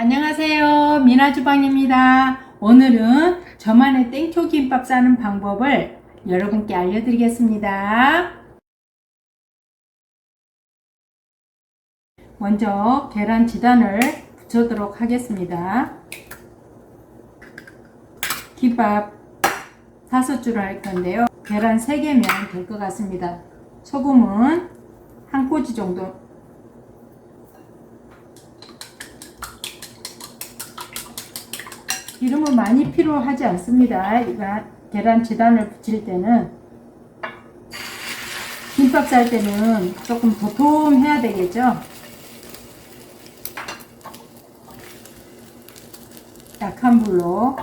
안녕하세요. 미나주방입니다. 오늘은 저만의 땡초김밥 싸는 방법을 여러분께 알려드리겠습니다. 먼저 계란 지단을 붙여도록 하겠습니다. 김밥 5줄을 할 건데요. 계란 3개면 될 것 같습니다. 소금은 한 꼬지 정도, 기름은 많이 필요하지 않습니다. 계란 지단을 붙일 때는, 김밥 쌀 때는 조금 도톰해야 되겠죠. 약한 불로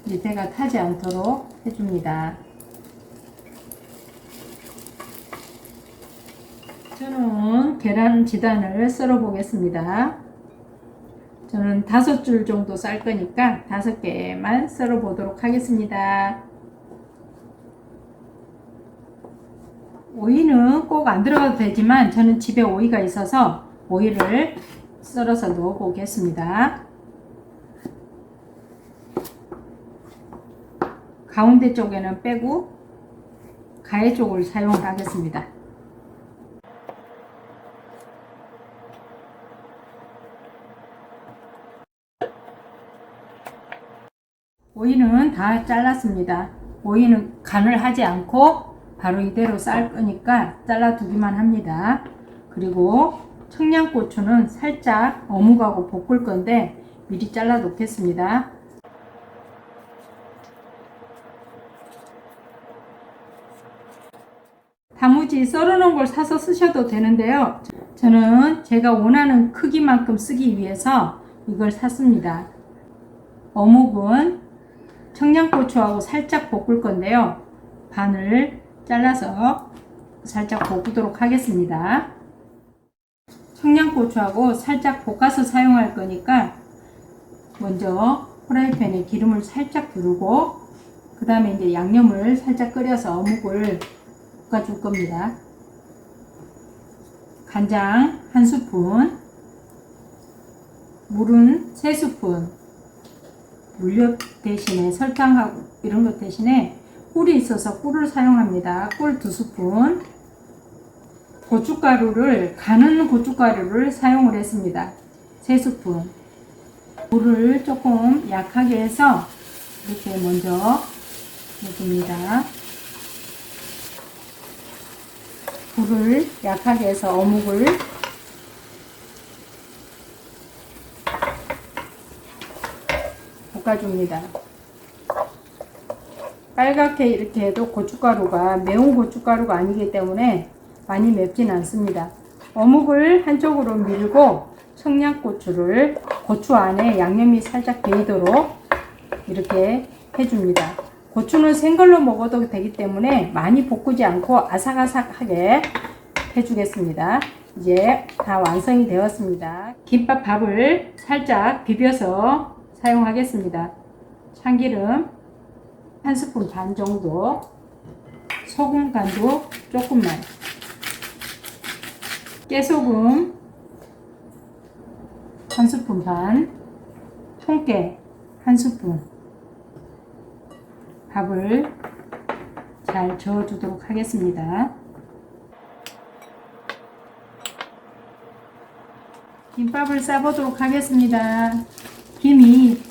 밑에가 타지 않도록 해줍니다. 저는 계란 지단을 썰어 보겠습니다. 저는 5줄 정도 쌀 거니까 5개만 썰어 보도록 하겠습니다. 오이는 꼭 안 들어가도 되지만 저는 집에 오이가 있어서 오이를 썰어서 넣어 보겠습니다. 가운데 쪽에는 빼고 가해 쪽을 사용하겠습니다. 오이는 다 잘랐습니다. 오이는 간을 하지 않고 바로 이대로 쌀 거니까 잘라 두기만 합니다. 그리고 청양고추는 살짝 어묵하고 볶을 건데 미리 잘라 놓겠습니다. 단무지 썰어 놓은 걸 사서 쓰셔도 되는데요. 저는 제가 원하는 크기만큼 쓰기 위해서 이걸 샀습니다. 어묵은 청양고추하고 살짝 볶을 건데요. 반을 잘라서 살짝 볶도록 하겠습니다. 청양고추하고 살짝 볶아서 사용할 거니까 먼저 프라이팬에 기름을 살짝 두르고 그 다음에 이제 양념을 살짝 끓여서 어묵을 볶아줄 겁니다. 간장 1스푼, 물은 3스푼, 물엿 대신에 설탕하고 이런 것 대신에 꿀이 있어서 꿀을 사용합니다. 꿀 2스푼, 고춧가루를 가는 고춧가루를 사용을 했습니다. 3스푼. 물을 조금 약하게 해서 이렇게 먼저 넣습니다. 불을 약하게 해서 어묵을 볶아줍니다. 빨갛게 이렇게 해도 고춧가루가 매운 고춧가루가 아니기 때문에 많이 맵진 않습니다. 어묵을 한쪽으로 밀고 청양고추를 고추 안에 양념이 살짝 배이도록 이렇게 해줍니다. 고추는 생걸로 먹어도 되기 때문에 많이 볶지 않고 아삭아삭하게 해주겠습니다. 이제 다 완성이 되었습니다. 김밥 밥을 살짝 비벼서 사용하겠습니다. 참기름 1스푼 반 정도, 소금 간도 조금만, 깨소금 1스푼 반, 통깨 1스푼, 밥을 잘 저어주도록 하겠습니다. 김밥을 싸보도록 하겠습니다. 김이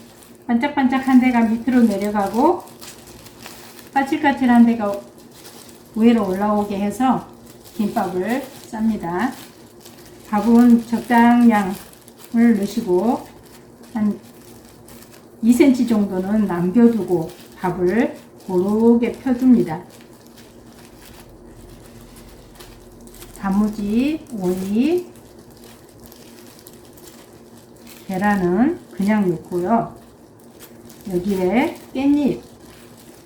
반짝반짝한 데가 밑으로 내려가고 까칠까칠한 데가 위로 올라오게 해서 김밥을 쌉니다. 밥은 적당량을 넣으시고 한 2cm 정도는 남겨두고 밥을 고르게 펴줍니다. 단무지, 오이, 계란은 그냥 넣고요. 여기에 깻잎,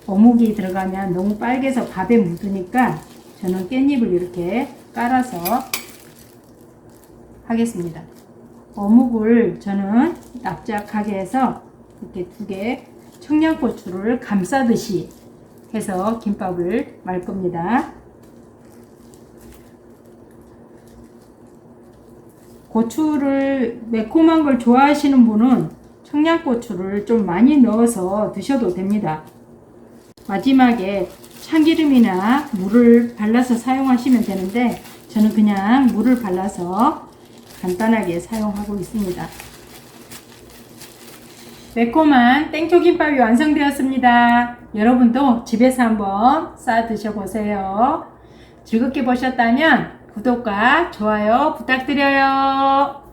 어묵이 들어가면 너무 빨개서 밥에 묻으니까 저는 깻잎을 이렇게 깔아서 하겠습니다. 어묵을 저는 납작하게 해서 이렇게 2개 청양고추를 감싸듯이 해서 김밥을 말 겁니다. 고추를 매콤한 걸 좋아하시는 분은 청양고추를 좀 많이 넣어서 드셔도 됩니다. 마지막에 참기름이나 물을 발라서 사용하시면 되는데 저는 그냥 물을 발라서 간단하게 사용하고 있습니다. 매콤한 땡초김밥이 완성되었습니다. 여러분도 집에서 한번 싸 드셔보세요. 즐겁게 보셨다면 구독과 좋아요 부탁드려요.